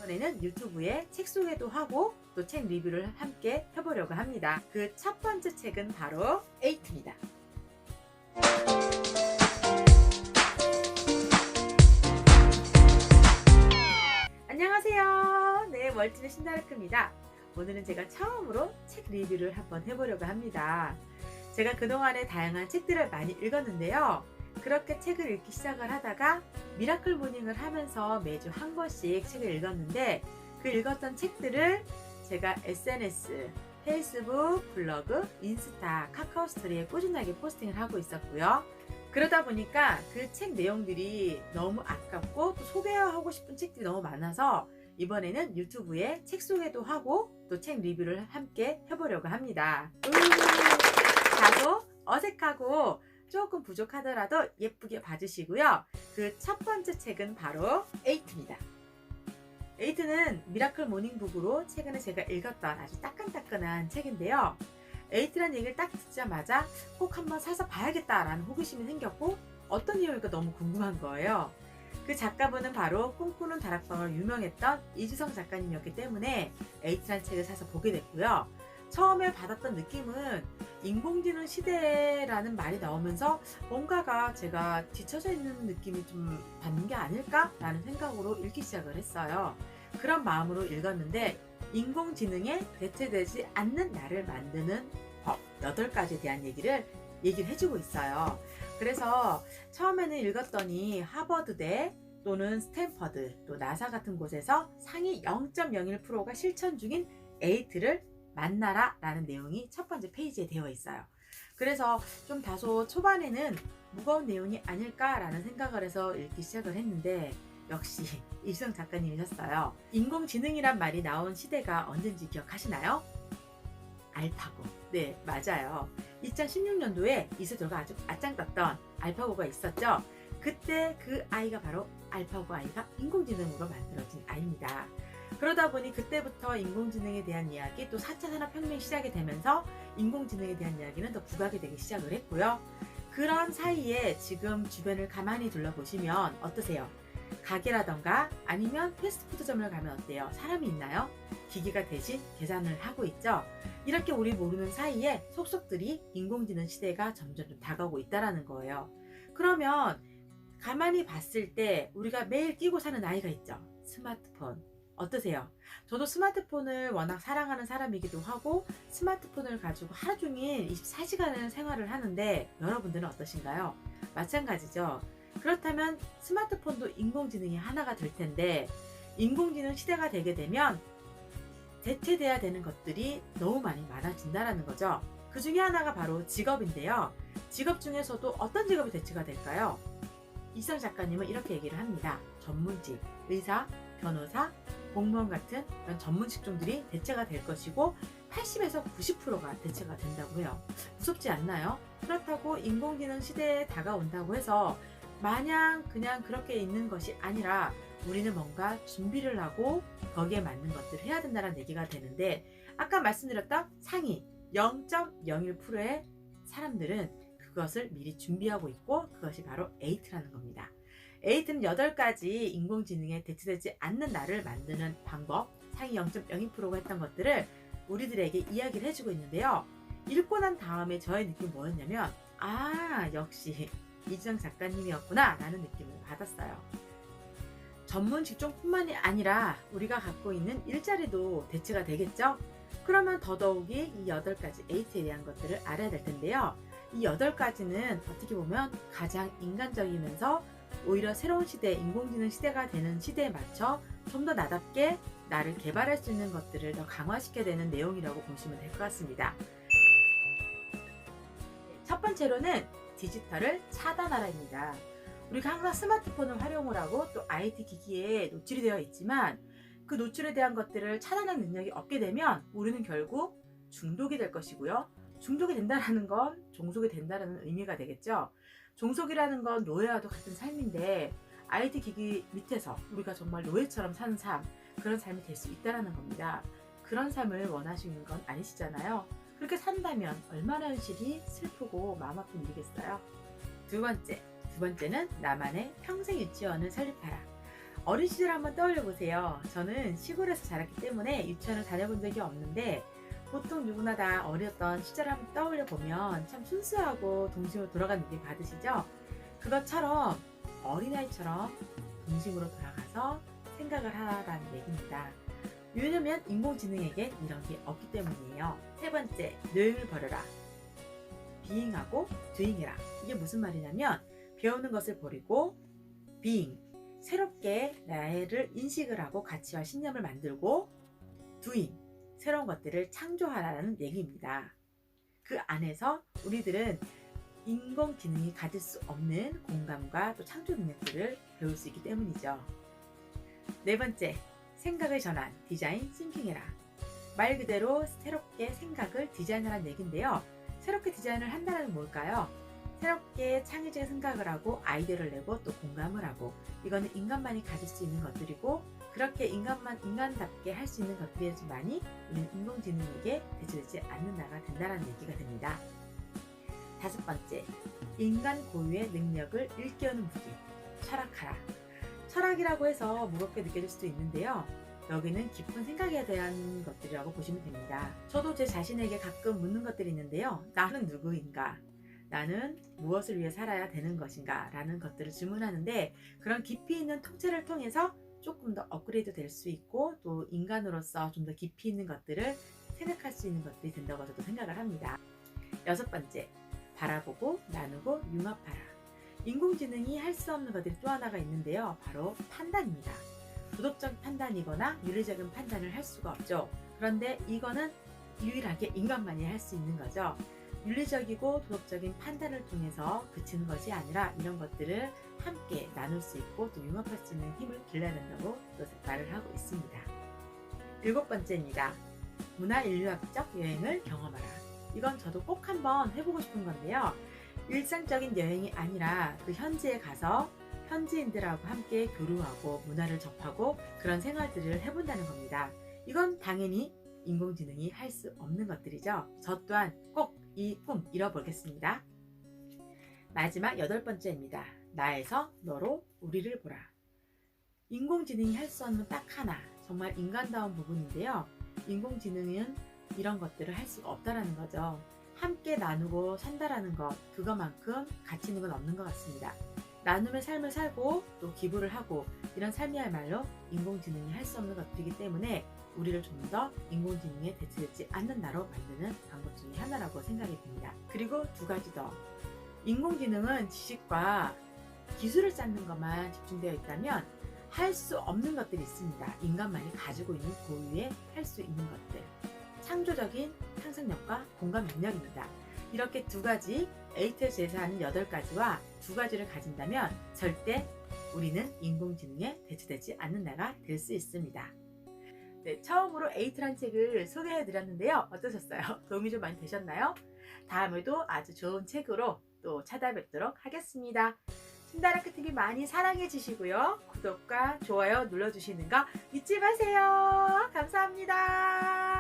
이번에는 유튜브에 책 소개도 하고 또 책 리뷰를 함께 해보려고 합니다. 그 첫 번째 책은 바로 에이트입니다. 안녕하세요. 네, 월진의 신다르크입니다. 오늘은 제가 처음으로 책 리뷰를 한번 해보려고 합니다. 제가 그동안에 다양한 책들을 많이 읽었는데요. 그렇게 책을 읽기 시작을 하다가 미라클 모닝을 하면서 매주 한 권씩 책을 읽었는데, 그 읽었던 책들을 제가 SNS, 페이스북, 블로그, 인스타, 카카오 스토리에 꾸준하게 포스팅을 하고 있었고요. 그러다 보니까 그 책 내용들이 너무 아깝고 또 소개하고 싶은 책들이 너무 많아서 이번에는 유튜브에 책 소개도 하고 또 책 리뷰를 함께 해보려고 합니다. 다소 어색하고 조금 부족하더라도 예쁘게 봐주시고요. 그 첫 번째 책은 바로 에이트입니다. 에이트는 미라클 모닝북으로 최근에 제가 읽었던 아주 따끈따끈한 책인데요. 에이트란 얘기를 딱 듣자마자 꼭 한번 사서 봐야겠다라는 호기심이 생겼고, 어떤 내용일까 너무 궁금한 거예요. 그 작가분은 바로 꿈꾸는 다락방으로 유명했던 이주성 작가님이었기 때문에 에이트란 책을 사서 보게 됐고요. 처음에 받았던 느낌은 인공지능 시대라는 말이 나오면서 뭔가가 제가 뒤처져 있는 느낌이 좀 받는 게 아닐까라는 생각으로 읽기 시작을 했어요. 그런 마음으로 읽었는데, 인공지능에 대체되지 않는 나를 만드는 법 8가지에 대한 얘기를 해주고 있어요. 그래서 처음에는 읽었더니 하버드대 또는 스탠퍼드 또 나사 같은 곳에서 상위 0.01%가 실천 중인 에이트를 만나라 라는 내용이 첫 번째 페이지에 되어 있어요. 그래서 좀 다소 초반에는 무거운 내용이 아닐까라는 생각을 해서 읽기 시작을 했는데, 역시 이주성 작가님이셨어요. 인공지능이란 말이 나온 시대가 언젠지 기억하시나요? 알파고. 네, 맞아요. 2016년도에 이세돌가 아주 아짱떴던 알파고가 있었죠. 그때 그 아이가 바로 알파고 아이가 인공지능으로 만들어진 아이입니다. 그러다 보니 그때부터 인공지능에 대한 이야기, 또 4차 산업혁명이 시작이 되면서 인공지능에 대한 이야기는 더 부각이 되기 시작을 했고요. 그런 사이에 지금 주변을 가만히 둘러보시면 어떠세요? 가게라던가 아니면 패스트푸드점을 가면 어때요? 사람이 있나요? 기계가 대신 계산을 하고 있죠. 이렇게 우리 모르는 사이에 속속들이 인공지능 시대가 점점 좀 다가오고 있다는 거예요. 그러면 가만히 봤을 때 우리가 매일 끼고 사는 아이가 있죠. 스마트폰. 어떠세요? 저도 스마트폰을 워낙 사랑하는 사람이기도 하고 스마트폰을 가지고 하루 종일 24시간을 생활을 하는데, 여러분들은 어떠신가요? 마찬가지죠. 그렇다면 스마트폰도 인공지능이 하나가 될 텐데, 인공지능 시대가 되게 되면 대체돼야 되는 것들이 너무 많이 많아진다는 거죠. 그 중에 하나가 바로 직업인데요. 직업 중에서도 어떤 직업이 대체가 될까요? 이수정 작가님은 이렇게 얘기를 합니다. 전문직, 의사, 변호사, 공무원 같은 그런 전문 직종들이 대체가 될 것이고 80에서 90%가 대체가 된다고 해요. 무섭지 않나요? 그렇다고 인공지능 시대에 다가온다고 해서 마냥 그냥 그렇게 있는 것이 아니라 우리는 뭔가 준비를 하고 거기에 맞는 것들을 해야 된다는 얘기가 되는데, 아까 말씀드렸던 상위 0.01%의 사람들은 그것을 미리 준비하고 있고, 그것이 바로 에이트라는 겁니다. 에이트는 8가지 인공지능에 대체되지 않는 나를 만드는 방법, 상위 0.02%가 했던 것들을 우리들에게 이야기를 해주고 있는데요. 읽고 난 다음에 저의 느낌이 뭐였냐면, 역시 이주정 작가님이었구나 라는 느낌을 받았어요. 전문 직종뿐만이 아니라 우리가 갖고 있는 일자리도 대체가 되겠죠? 그러면 더더욱이 이 8가지 에이트에 대한 것들을 알아야 될 텐데요. 이 8가지는 어떻게 보면 가장 인간적이면서 오히려 새로운 시대, 인공지능 시대가 되는 시대에 맞춰 좀 더 나답게 나를 개발할 수 있는 것들을 더 강화시켜야 되는 내용이라고 보시면 될 것 같습니다. 첫 번째로는 디지털을 차단하라입니다. 우리가 항상 스마트폰을 활용을 하고 또 IT 기기에 노출이 되어 있지만, 그 노출에 대한 것들을 차단하는 능력이 없게 되면 우리는 결국 중독이 될 것이고요. 중독이 된다는 건 종속이 된다는 의미가 되겠죠. 종속이라는 건 노예와도 같은 삶인데, IT 기기 밑에서 우리가 정말 노예처럼 사는 삶, 그런 삶이 될 수 있다는 겁니다. 그런 삶을 원하시는 건 아니시잖아요. 그렇게 산다면 얼마나 현실이 슬프고 마음 아픈 일이겠어요. 두 번째는 나만의 평생 유치원을 설립하라. 어린 시절 한번 떠올려 보세요. 저는 시골에서 자랐기 때문에 유치원을 다녀본 적이 없는데 보통 누구나 다 어렸던 시절 한번 떠올려 보면 참 순수하고 동심으로 돌아간 느낌 받으시죠? 그것처럼 어린아이처럼 동심으로 돌아가서 생각을 하라는 얘기입니다. 왜냐면 인공지능에겐 이런 게 없기 때문이에요. 세 번째, 노임을 버려라. being하고 doing해라. 이게 무슨 말이냐면 배우는 것을 버리고 being, 새롭게 나를 인식을 하고 가치와 신념을 만들고 doing, 새로운 것들을 창조하라는 얘기입니다. 그 안에서 우리들은 인공지능이 가질 수 없는 공감과 또 창조 능력들을 배울 수 있기 때문이죠. 네 번째, 생각의 전환, 디자인 싱킹해라. 말 그대로 새롭게 생각을 디자인하라는 얘기인데요. 새롭게 디자인을 한다는 건 뭘까요? 새롭게 창의적인 생각을 하고 아이디어를 내고 또 공감을 하고, 이거는 인간만이 가질 수 있는 것들이고, 그렇게 인간답게 할 수 있는 것들이지만이 우리는 인공지능에게 대체되지 않는다가 된다는 얘기가 됩니다. 다섯 번째, 인간 고유의 능력을 일깨우는 무기, 철학하라. 철학이라고 해서 무겁게 느껴질 수도 있는데요. 여기는 깊은 생각에 대한 것들이라고 보시면 됩니다. 저도 제 자신에게 가끔 묻는 것들이 있는데요. 나는 누구인가? 나는 무엇을 위해 살아야 되는 것인가? 라는 것들을 질문하는데, 그런 깊이 있는 통찰을 통해서 조금 더 업그레이드 될 수 있고 또 인간으로서 좀 더 깊이 있는 것들을 생각할 수 있는 것들이 된다고 저도 생각을 합니다. 여섯 번째, 바라보고 나누고 융합하라. 인공지능이 할 수 없는 것들이 또 하나가 있는데요. 바로 판단입니다. 도덕적 판단이거나 윤리적인 판단을 할 수가 없죠. 그런데 이거는 유일하게 인간만이 할 수 있는 거죠. 윤리적이고 도덕적인 판단을 통해서 그치는 것이 아니라 이런 것들을 함께 나눌 수 있고 또 융합할 수 있는 힘을 길러야 된다고 또 말을 하고 있습니다. 일곱 번째입니다. 문화인류학적 여행을 경험하라. 이건 저도 꼭 한번 해보고 싶은 건데요. 일상적인 여행이 아니라 그 현지에 가서 현지인들하고 함께 교류하고 문화를 접하고 그런 생활들을 해본다는 겁니다. 이건 당연히 인공지능이 할 수 없는 것들이죠. 저 또한 꼭 이 꿈 이뤄보겠습니다. 마지막 여덟 번째입니다. 나에서 너로 우리를 보라. 인공지능이 할 수 없는 딱 하나, 정말 인간다운 부분인데요. 인공지능은 이런 것들을 할 수가 없다라는 거죠. 함께 나누고 산다라는 것, 그것만큼 가치 있는 건 없는 것 같습니다. 나눔의 삶을 살고 또 기부를 하고 이런 삶이야말로 인공지능이 할 수 없는 것들이기 때문에 우리를 좀 더 인공지능에 대체되지 않는 나로 만드는 방법 중에 하나라고 생각이 듭니다. 그리고 두 가지 더. 인공지능은 지식과 기술을 쌓는 것만 집중되어 있다면 할 수 없는 것들이 있습니다. 인간만이 가지고 있는 고유의 할 수 있는 것들. 창조적인 상상력과 공감 능력입니다. 이렇게 두 가지, A를 제시하는 8가지와 두 가지를 가진다면 절대 우리는 인공지능에 대체되지 않는 나가 될 수 있습니다. 네, 처음으로 에이트란 책을 소개해드렸는데요. 어떠셨어요? 도움이 좀 많이 되셨나요? 다음에도 아주 좋은 책으로 또 찾아뵙도록 하겠습니다. 신다라크TV 많이 사랑해 주시고요. 구독과 좋아요 눌러주시는 거 잊지 마세요. 감사합니다.